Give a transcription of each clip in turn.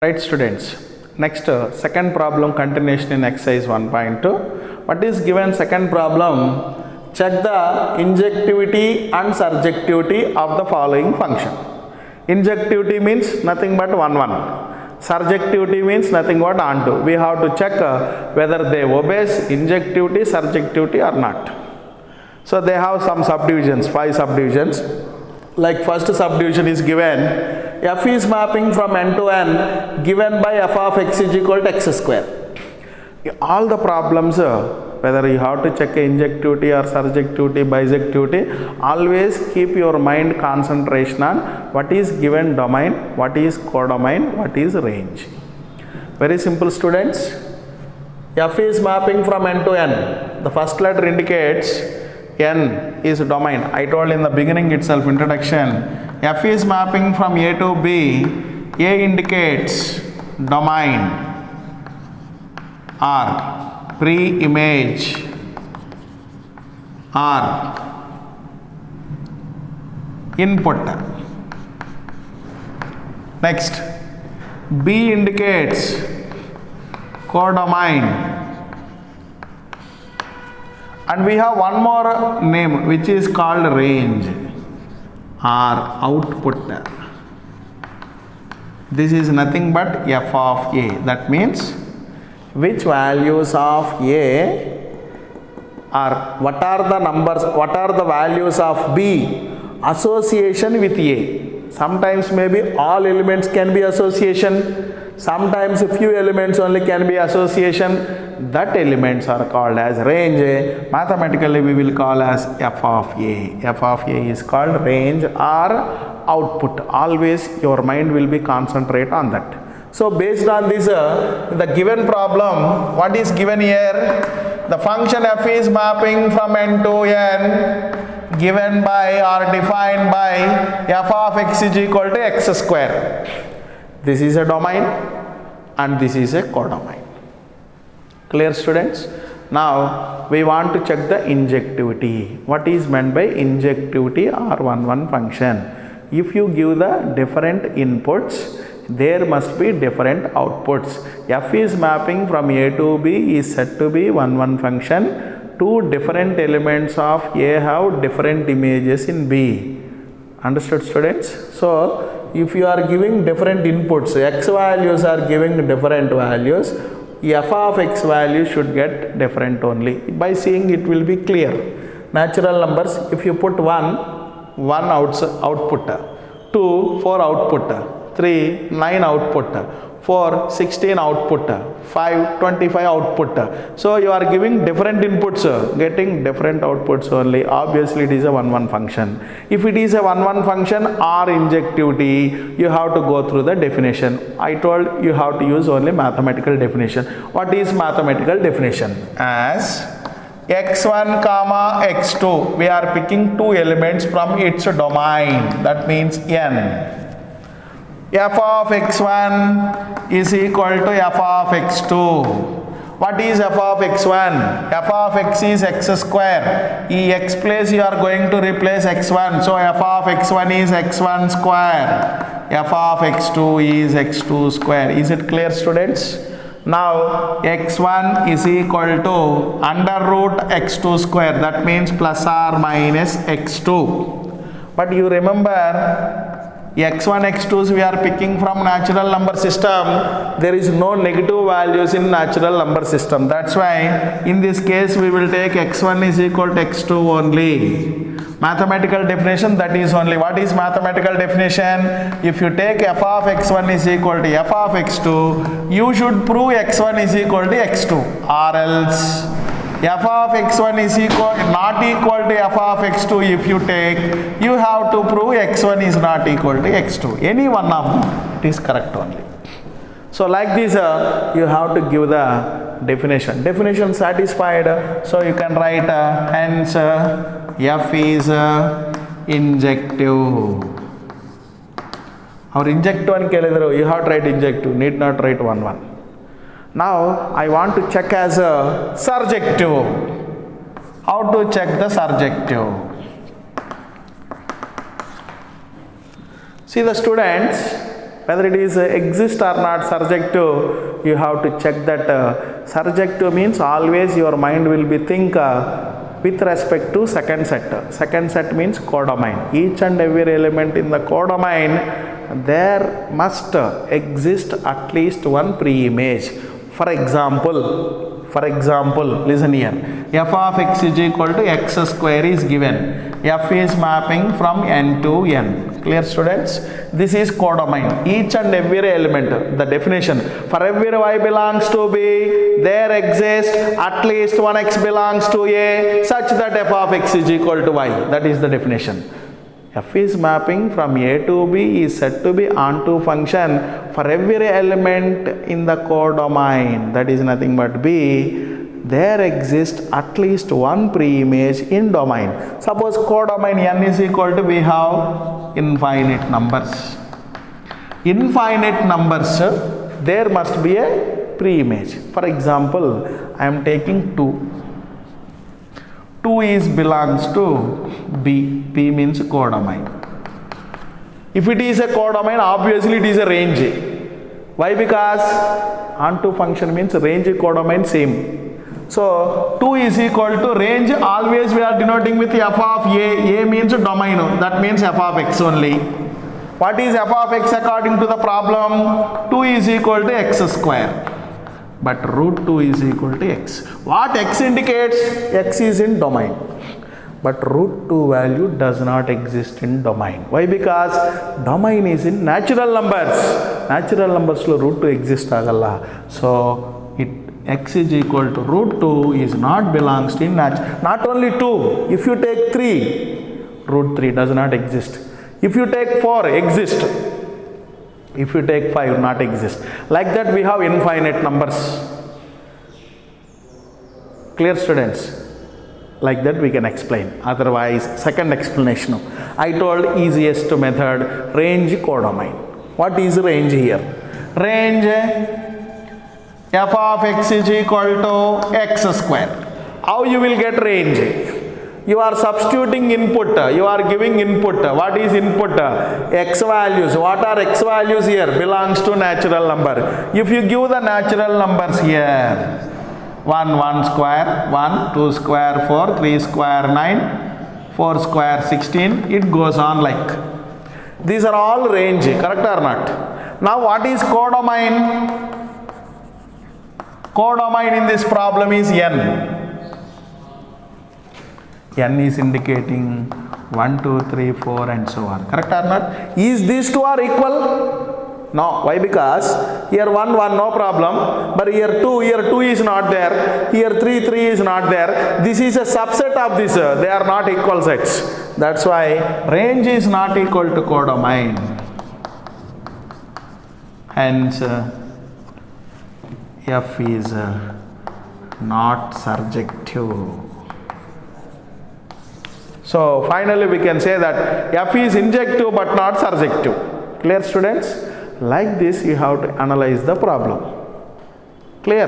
Right students, next second problem continuation in exercise 1.2. What is given second problem? Check the injectivity and surjectivity of the following function. Injectivity means nothing but 1 1. Surjectivity means nothing but onto. We have to check whether they obeys injectivity, surjectivity or not. So they have some subdivisions, 5 subdivisions. Like first subdivision is given, f is mapping from n to n given by f of x is equal to x square. All the problems, whether you have to check injectivity or surjectivity, bijectivity, always keep your mind concentration on what is given domain, what is codomain, what is range. Very simple students. F is mapping from n to n. The first letter indicates n is domain. I told in the beginning itself, introduction, f is mapping from a to b. A indicates domain or pre-image or input. Next, b indicates codomain. And we have one more name which is called range or output. This is nothing but f of a. That means which values of a or what are the numbers, what are the values of b association with a. Sometimes maybe all elements can be association. Sometimes a few elements only can be association. That elements are called as range. Mathematically we will call as f of a. F of a is called range or output. Always your mind will be concentrate on that. So based on this, the given problem, what is given here? The function f is mapping from n to n given by or defined by f of x is equal to x square. This is a domain and this is a codomain. Clear students? Now we want to check the injectivity. What is meant by injectivity or 1 function? If you give the different inputs, there must be different outputs. F is mapping from a to b is said to be 1 function. Two different elements of a have different images in b. Understood students? So if you are giving different inputs, x values are giving different values, f of x value should get different only. By seeing it will be clear. Natural numbers, if you put 1 output, 2 4 output, 3 9 output, 4 16 output, 5 25 output. So you are giving different inputs, getting different outputs only. Obviously it is a 1 function. If it is a 1 function or injectivity, you have to go through the definition. I told you have to use only mathematical definition. What is mathematical definition? As x1 comma x2, we are picking two elements from its domain, that means n. F of x1 is equal to f of x2. What is f of x1? F of x is x square. In x place you are going to replace x1. So f of x1 is x1 square. F of x2 is x2 square. Is it clear students? Now x1 is equal to under root x2 square. That means plus or minus x2. But you remember, x1, x2s we are picking from natural number system. There is no negative values in natural number system. That's why in this case we will take x1 is equal to x2 only. Mathematical definition, that is only. What is mathematical definition? If you take f of x1 is equal to f of x2, you should prove x1 is equal to x2, or else f of x1 is not equal to f of x2. If you take, you have to prove x1 is not equal to x2. Any one of them, it is correct only. So like this, you have to give the definition. Definition satisfied, so you can write hence f is injective. Our injective and you have to write injective, need not write 1. Now I want to check as a surjective. How to check the surjective? See the students, whether it is exist or not surjective, you have to check that. Surjective means always your mind will be think with respect to second set. Second set means codomain. Each and every element in the codomain, there must exist at least one pre-image. For example, listen here. F of x is equal to x square is given. F is mapping from n to n. Clear, students? This is codomain. Each and every element, the definition. For every y belongs to b, there exists at least one x belongs to a, such that f of x is equal to y. That is the definition. F is mapping from a to b is said to be onto function for every element in the codomain, that is nothing but b. There exists at least one pre-image in domain. Suppose codomain n is equal to, we have infinite numbers. Infinite numbers, there must be a pre-image. For example, I am taking 2. 2 is belongs to B. B means codomain. If it is a codomain, obviously it is a range. Why? Because onto function means range codomain same. So 2 is equal to range, always we are denoting with f of a. A means domain, that means f of x only. What is f of x according to the problem? 2 is equal to x square. But root 2 is equal to x. What x indicates? X is in domain. But root 2 value does not exist in domain. Why? Because domain is in natural numbers. Natural numbers lo root 2 exist agalla. So x is equal to root 2 is not belongs to not only 2. If you take 3, root 3 does not exist. If you take 4, exist. If you take 5, not exist. Like that we have infinite numbers. Clear, students? Like that we can explain. Otherwise, second explanation. I told easiest method, range codomain. What is range here? Range, f of x is equal to x square. How you will get range? You are substituting input, you are giving input. What is input? X values. What are x values here? Belongs to natural number. If you give the natural numbers here, 1 square, 1, 2 square, 4, 3 square, 9, 4 square, 16, it goes on like. These are all range, correct or not? Now what is codomain? Codomain in this problem is n. N is indicating 1, 2, 3, 4 and so on. Correct or not? Is these two are equal? No. Why? Because here 1, no problem. But here 2 is not there. Here 3 is not there. This is a subset of this. They are not equal sets. That's why range is not equal to codomain. Hence, F is not surjective. So finally we can say that F is injective but not surjective. Clear, students? Like this you have to analyze the problem. Clear?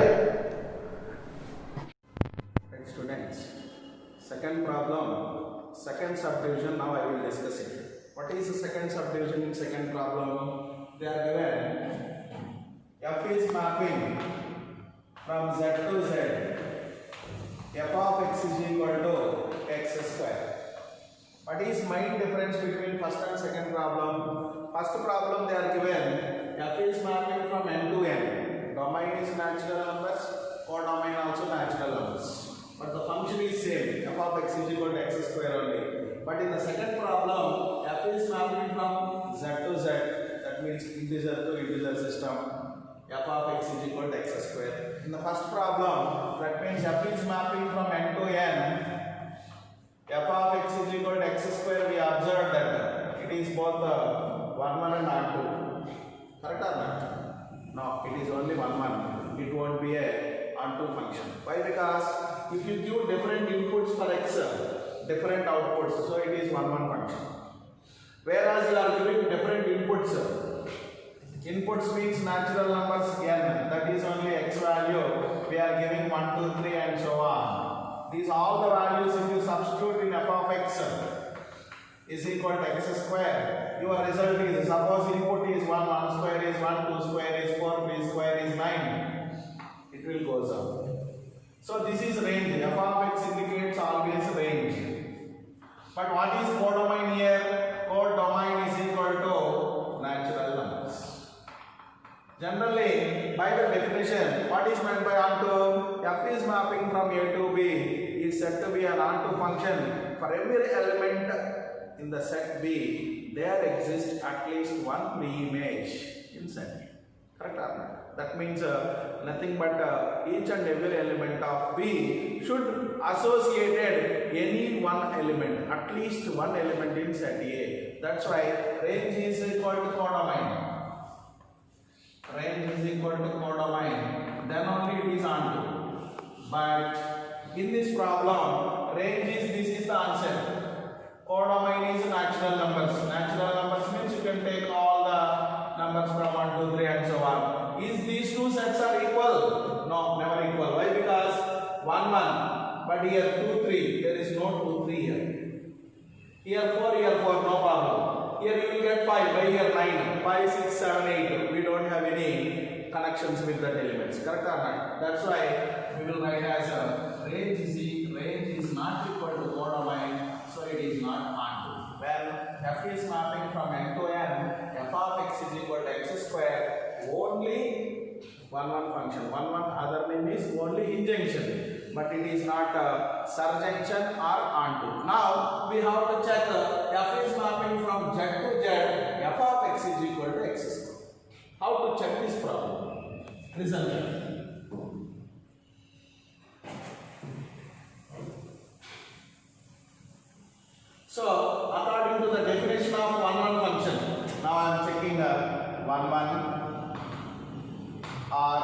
Right, students. Second problem, second subdivision, now I will discuss it. What is the second subdivision in second problem? They are given F is mapping from Z to Z. F of x is equal to x square. What is main difference between first and second problem? First problem they are given F is mapping from n to n. Domain is natural numbers, codomain also natural numbers. But the function is same. F of x is equal to x square only. But in the second problem, F is mapping from Z to Z. That means integer to integer system. F of x is equal to x square. In the first problem, that means F is mapping from n to n. F of x is equal to x square, we observed that it is both 1 and onto. Correct or not? No, it is only 1. It won't be a onto function. Why? Because if you give different inputs for x, different outputs, so it is 1 function. Whereas you are giving different inputs. Inputs means natural numbers n, that is only x value. We are giving 1, 2, 3 and so on. These all the values if you substitute in f of x, is equal to x square, your result is, suppose input is 1, 1 square is 1, 2 square is 4, 3 square is 9. It will goes up. So this is range. F of x indicates always range. But what is codomain here? Codomain is equal to natural numbers. Generally, by the definition, what is meant by onto? F is mapping from A to B is said to be an onto function. For every element in the set B, there exists at least one pre-image in set. Correct or not? That means nothing but each and every element of B should associated any one element, at least one element in set A. That's why range is equal to codomain. Range is equal to codomain. Then only it is onto. But in this problem, range is, this is the answer. Codomain is natural numbers. Natural numbers means you can take all the numbers from 1, 2, 3 and so on. Is these two sets are equal? No, never equal. Why? Because 1, 1. But here 2, 3. There is no 2, 3 here. Here 4, no problem. Here you will get 5, by here 9, 5, 6, 7, 8. We don't have any connections with that elements. Correct or not? That's why we will write as range is not equal to codomain, so it is not onto. When f is mapping from n to n, f of x is equal to x square, only one function. One other name is only injunction, but it is not surjunction or onto. Now we have to check f is mapping from z to z, f of x is equal to x square. How to check this problem? Listen here. So, according to the definition of one function, now I am checking one or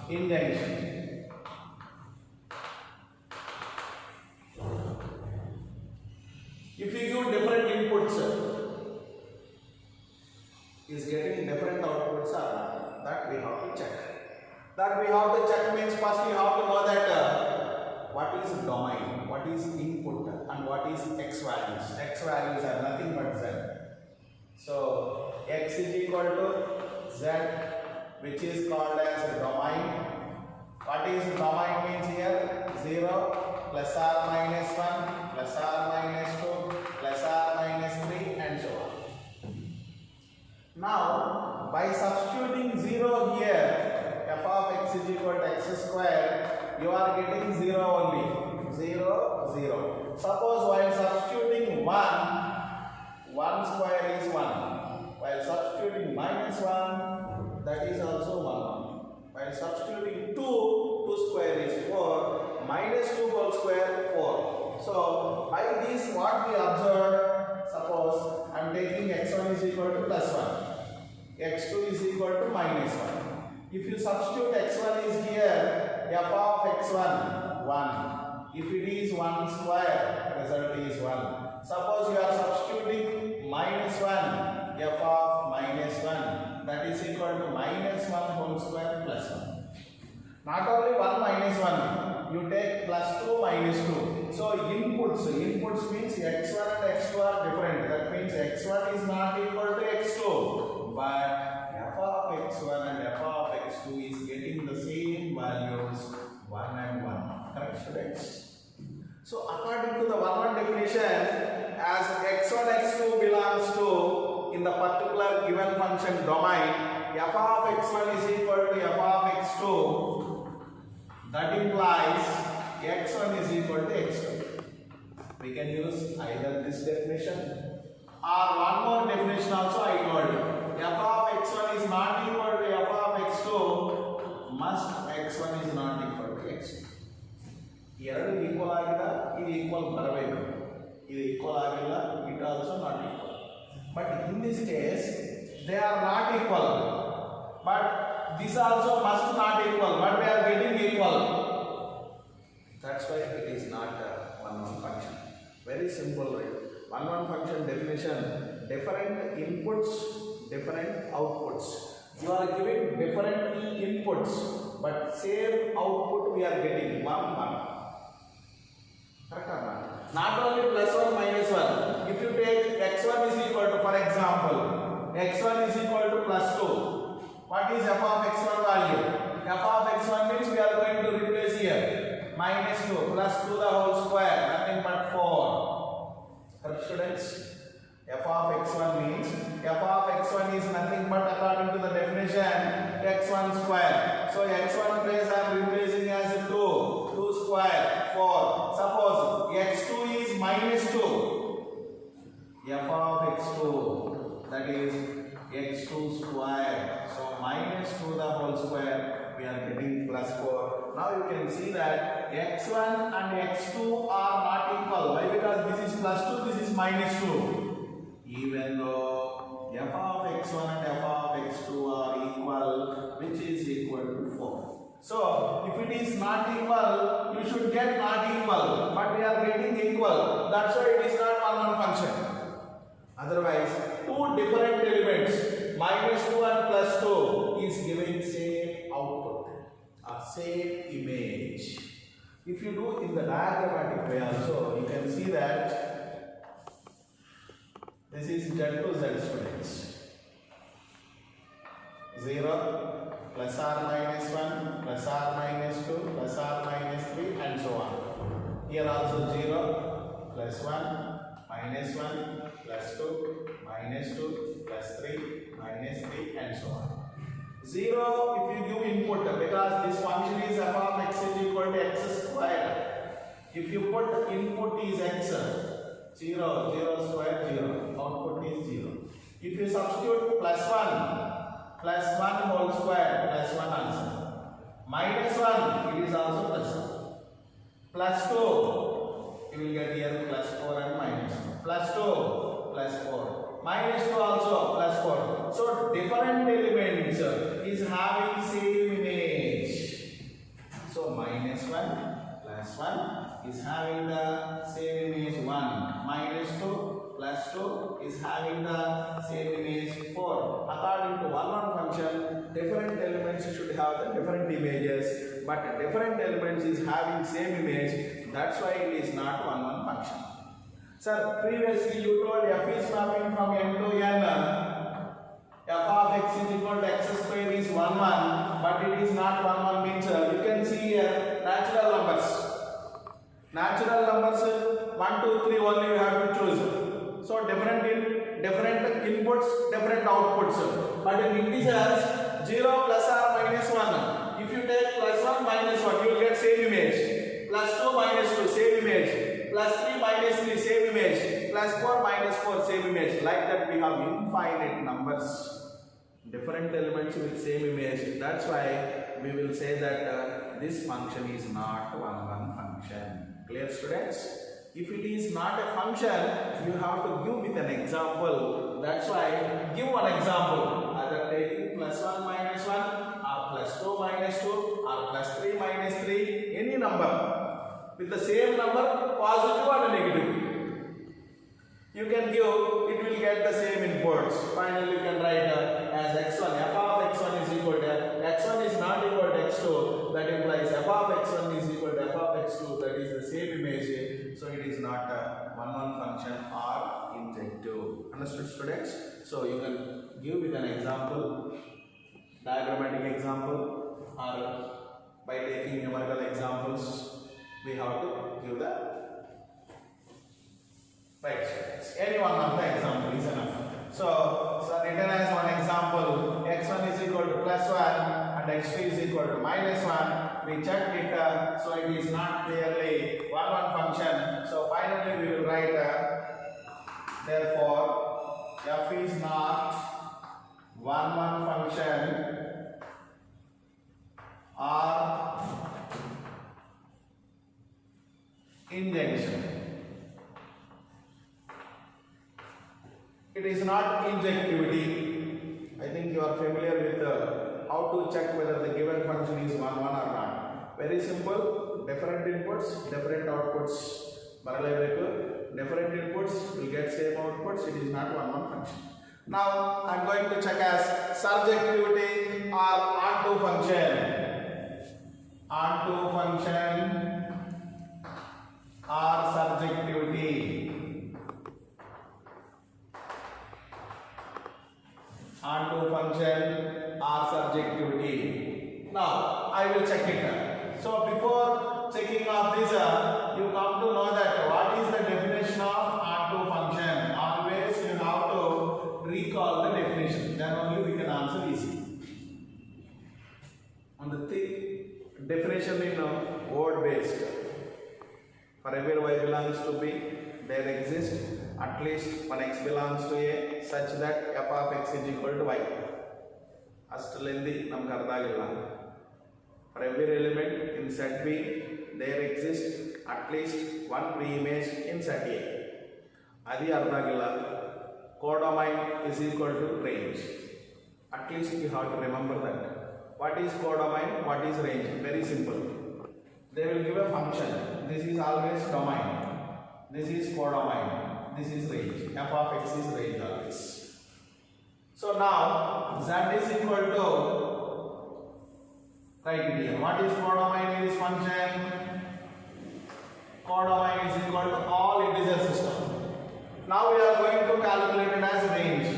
injunction. If you give different inputs, is getting different outputs or not? That we have to check. That we have to check means first we have to know that what is domain, what is input, and what is x values. X values are nothing but z. So x is equal to z, which is called as domain. What is domain means here? 0, plus or minus 1, plus or minus 2, plus or minus 3 and so on. Now, by substituting 0 here, f of x is equal to x square, you are getting 0 only. 0, 0. Suppose while substituting 1 square is 1. While substituting minus 1, that is also 1. While substituting 2 square is 4. Minus 2 whole square 4. So, by this what we observed, suppose I am taking x1 is equal to plus 1. x2 is equal to minus 1. If you substitute x1 is here, f of x1, 1. If it is 1 square, result is 1. Suppose you are substituting minus 1, f of minus 1, that is equal to minus 1 whole square plus 1. Not only 1 minus 1, you take plus 2 minus 2. So inputs means x1 and x2 are different. That means x1 is not equal to x2. But f of x1 and f of x2 is getting the same values 1 and 1. Correct, students? So according to the 1 definition, as x1 x2 belongs to in the particular given function domain, f of x1 is equal to f of x2. That implies x1 is equal to x2. We can use either this definition or one more definition also I told you. F of x1 is not equal to f of x2, must x1 is not equal to x2. ಎರಡು equal ಆಗಿದೆ, ಇದು equal ಬರಬೇಕು. ಇದು equal ಆಗಿಲ್ಲ, it also not equal. But in this case, they are not equal. But this also must not equal, but we are getting equal. That's why it is not a one-one function. Very simple, right? One-one function definition: different inputs, different outputs. You are giving different inputs, but same output we are getting 1, 1. Correct or not? Not only plus 1 minus 1. If you take x1 is equal to, for example, x1 is equal to plus 2. What is f of x1 value? F of x1 means we are going to replace here. Minus 2 plus 2 the whole square, nothing but 4. Correct, students? F of x1 means f of x1 is nothing but, according to the definition, x1 square. So x1 place I am replacing as 2. 2 square 4. Suppose x2 is minus 2. F of x2, that is x2 square. So minus 2 the whole square, we are getting plus 4. Now you can see that x1 and x2 are not equal. Why? Because this is plus 2, this is minus 2. Even though f of x1 and f of x2 are equal, which is equal to 4. So if it is not equal, you should get not equal, but we are getting equal. That's why it is not one function. Otherwise, two different elements, minus 2 and plus 2, is giving same output, or same image. If you do in the diagrammatic way also, you can see that this is Z to Z, students. 0 plus or minus 1 plus or minus 2 plus or minus 3 and so on. Here also 0 plus 1 minus 1 plus 2 minus 2 plus 3 minus 3 and so on. 0 if you give input, because this function is f of x is equal to x square. If you put input is x, 0, 0 square 0, output is 0. If you substitute plus 1 whole square, plus 1 answer. Minus 1, it is also plus 1. Plus 2, you will get here plus 4 and minus 2. Plus 2, plus 4. Minus 2 also plus 4. So different elements is having same image. So minus 1 plus 1 is having the same image 1. Minus 2 plus 2 is having the same image 4. According to one function, different elements should have the different images, but different elements is having same image. That's why it is not one function. Sir, previously you told f is mapping from n to n. F of x is equal to x square is 1 1, but it is not 1 1 means you can see here natural numbers. Natural numbers 1 2 3 only you have to choose. So different inputs, different outputs. But in integers 0 plus or minus 1. If you take plus 1 minus 1, you will get same image. Plus 2 minus 2 same image. Plus 3 minus 3 same image. Plus 4 minus 4 same image. Like that we have infinite numbers. Different elements with same image. That's why we will say that this function is not one function. Clear, students? If it is not a function, you have to give with an example. That's why give one example. Either taking plus 1 minus 1 or plus 2 minus 2 or plus 3 minus 3, any number with the same number, positive or negative. You can give, it will get the same inputs. Finally, you can write as x1, f of x1 is equal to, x1 is not equal to x2, that implies f of x1 is equal to f of x2, that is the same image, so it is not a one function or injective. Understood, students? So you can give with an example, diagrammatic example, or by taking numerical examples, we have to give the right, students. Any one of the example is enough. So written as one example, x1 is equal to plus 1 and x2 is equal to minus 1. We checked it, so it is not clearly one function. So finally we will write, therefore f is not one function or injection. It is not injectivity. I think you are familiar with how to check whether the given function is one or not. Very simple. Different inputs, different outputs. Different inputs will get same outputs. It is not one function. Now I am going to check as surjectivity or onto function. Onto function or surjectivity. Now I will check it. So before checking of this, you come to know that what is the definition of onto function. Always you have to recall the definition. Then only we can answer easy. On the definition in word based. For every y belongs to B, there exists at least one x belongs to A such that f of x is equal to y. ಅಷ್ಟರಲ್ಲಿ ನಮ್ಗೆ ಅರ್ಥ ಆಗಿಲ್ಲ. For every element in set B, there exists at least one pre-image in set A. ಅದು ಅರ್ಥ ಆಗಿಲ್ಲ. Codomain is equal to range. At least you have to remember that. What is codomain? What is range? Very simple. They will give a function. This is always domain. This is codomain. This is range. F of x is range always. So now z is equal to, write it here. What is codomain in this function? Codomain is equal to all integer system. Now we are going to calculate it as range.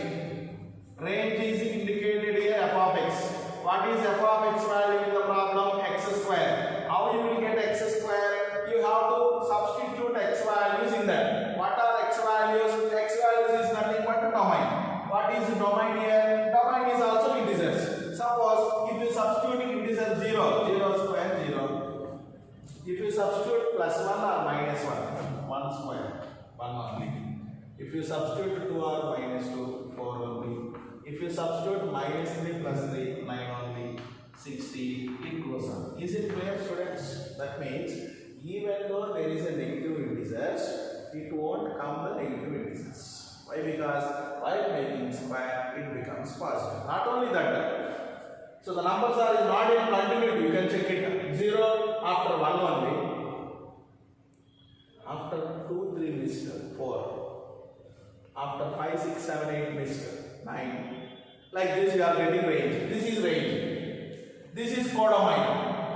Range is indicated here f of x. What is f of x value in the problem? X square. How you will get x square? You have to substitute x values in that. What are x values? X values is nothing but domain. What is domain here? Domain is also integers. Suppose if you substitute integer 0, 0 square 0. If you substitute plus 1 or minus 1, 1 square, 1 only. If you substitute 2 or minus 2, 4 only. If you substitute minus 3 plus 3, 9 only, 60, it goes on. Is it clear, students? That means even though there is a negative integers, it won't come the negative integers. Why? Because while making square, it becomes positive. Not only that, so the numbers are not in continuity. You can check it. 0 after 1 only. After 2, 3 missed 4. After 5, 6, 7, 8 missed 9. Like this you are getting range. This is range. This is codomain.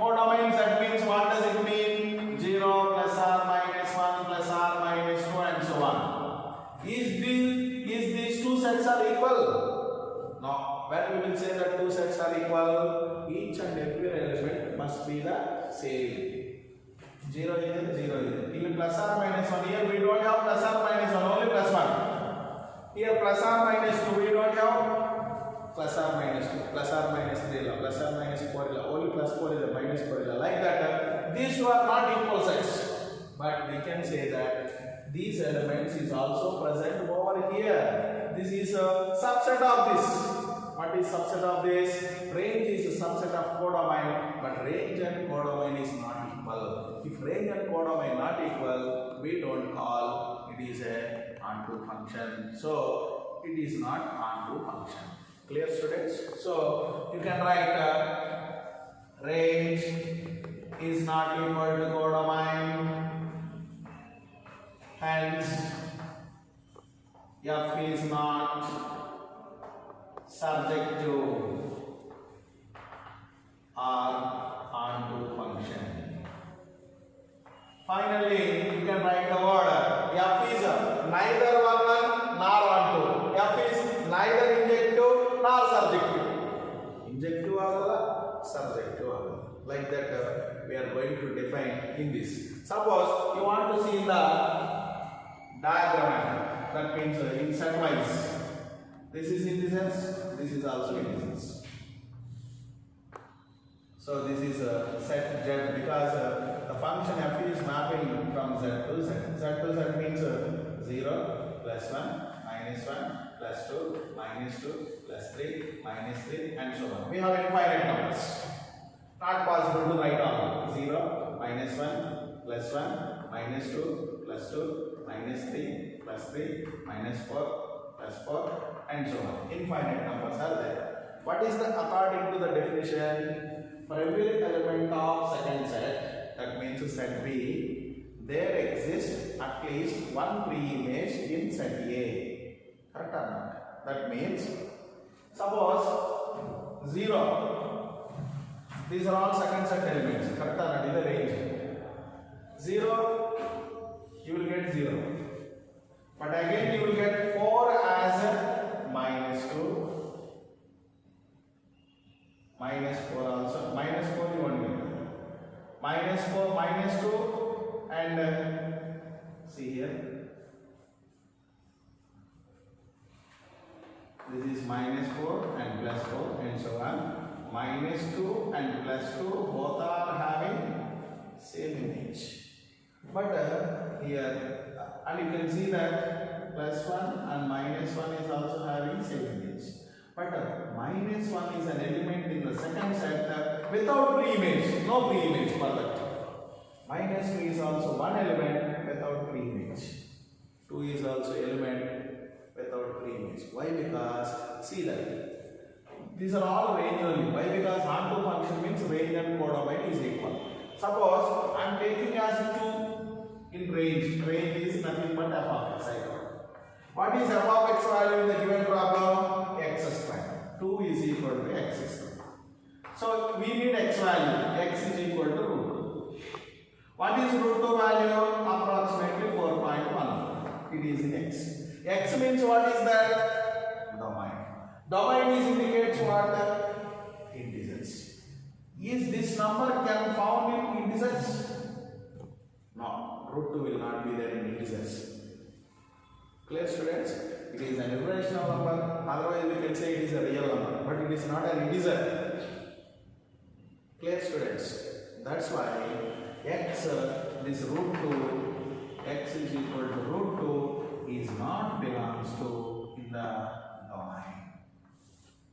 Codomain, that means what does it mean? 0 plus or minus 1 plus or minus 2 and so on. Is these two sets are equal? No. When we will say that two sets are equal, each and every element must be the same. 0 is 0 is. Even plus or minus 1. Here we don't have plus or minus 1, only plus 1. Here plus or minus 2, we don't have plus or minus 2, plus or minus 3, plus or minus 4, only plus 4 is minus 4 is like that. These two are not equal sets, but we can say that these elements is also present over here. This is a subset of this. What is subset of this? Range is a subset of codomain, but range and codomain is not equal. If range and codomain not equal, we don't call it is a onto function. So it is not onto function. Clear, students? So you can write range is not equal to codomain. Hence f is not subject to or onto function. Finally, you can write the word f is neither one nor onto. F is neither injective nor subjective. Injective agala, subjective agala. Like that we are going to define in this. Suppose you want to see the diagram, that means in set wise. This is integers, this is also integers. So this is set z because the function f is mapping from z to z. Z to z means 0, plus 1, minus 1, plus 2, minus 2, plus 3, minus 3 and so on. We have infinite numbers. Not possible to write all. 0, minus 1, plus 1, minus 2, plus 2, minus 3, plus 3, minus 4, plus 4 and so on. Infinite numbers are there. What is the according to the definition? For every element of second set, that means set B, there exists at least one pre-image in set A. Correct or not? That means, suppose 0. These are all second set elements. Correct or not? In the range. 0, you will get 0. But again you will get 4 as minus 2, minus 4 also, minus 4 you won't get. Minus 4, minus 2 and see here. This is minus 4 and plus 4 and so on. Minus 2 and plus 2 both are having same image. But here and you can see that plus 1 and minus 1 is also having same image. But minus 1 is an element in the second set without pre-image, no pre-image for that. Minus 2 is also one element without pre-image. 2 is also element without pre-image. Why? Because see that these are all range only. Why? Because onto function means range and codomain is equal. Suppose I am taking as 2 in range. Range is nothing but f of x. I got. What is f of x value in the given problem? X square. 2 is equal to x square. So we need x value. X is equal to root 2. What is root 2 value? Approximately 4.14. It is in x. X means what is that? Domain. Domain is indicates what? Integers. Is this number can found in integers? No. Root 2 will not be there in integers. Clear, students? It is an irrational number. Otherwise we can say it is a real number. But it is not an integer. Clear, students? That's why x, this root 2, x is equal to root 2 is not belongs to in the domain.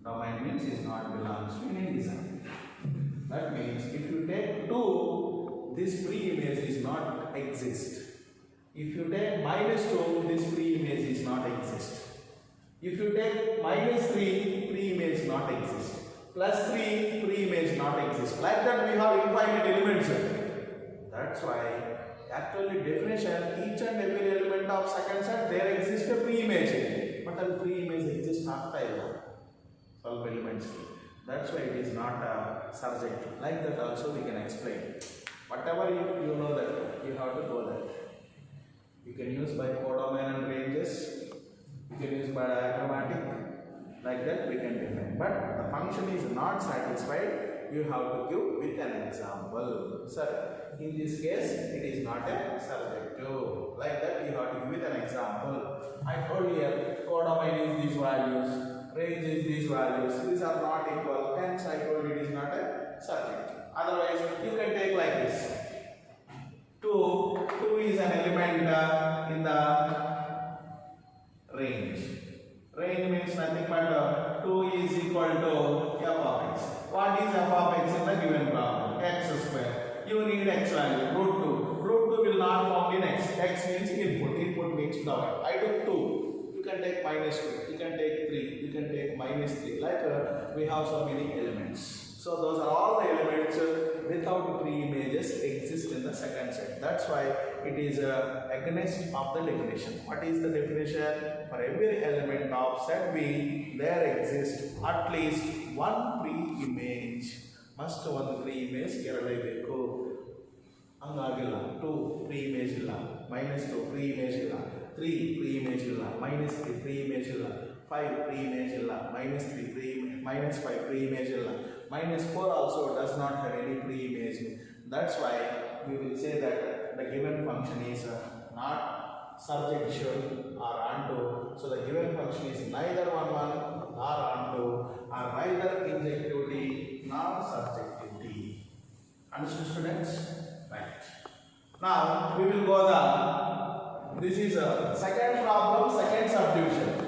Domain means is not belongs to an integer. That means if you take 2, this pre-image is not exist. If you take minus 2, this pre-image is not exist. If you take minus 3, pre-image not exist. Plus 3, pre-image not exist. Like that we have infinite elements. That's why actually definition, each and every element of second set there exists a pre-image. But the pre-image exists not solve elements. That's why it is not a subject. Like that also we can explain. Whatever you know that you have to go there. You can use by codomain and ranges. You can use by diagrammatic. Like that we can define. But the function is not satisfied. You have to give with an example. Sir, in this case it is not a surjective. Like that you have to give with an example. I told you codomain is these values, range is these values. These are not equal. Hence I told you it is not a surjective. Otherwise you can take like this. 2 is an element in the range. Range means nothing but 2 is equal to f of x. What is f of x in the given problem? X square. You need x value, root 2. Root 2 will not found in x. X means input. Input means domain. I took 2. You can take minus 2. You can take 3. You can take minus 3. Like we have so many elements. So those are all the elements without pre-images exist in the second set. That's why it is against of the definition. What is the definition? For every element of set V, there exists at least one pre-image. Must one pre-image irrelevant. Angagilla 2 pre-image illa, minus 2 pre-image illa, 3 pre-image illa, minus 3 pre-image illa, 5 pre-image illa, minus 3 pre-image, minus 5 pre-image illa. Minus 4 also does not have any pre-image. That's why we will say that the given function is not surjective or onto. So the given function is neither one nor onto, or neither injectivity nor subjectivity. Understood, students? Right. Now we will go this is a second problem, second subdivision.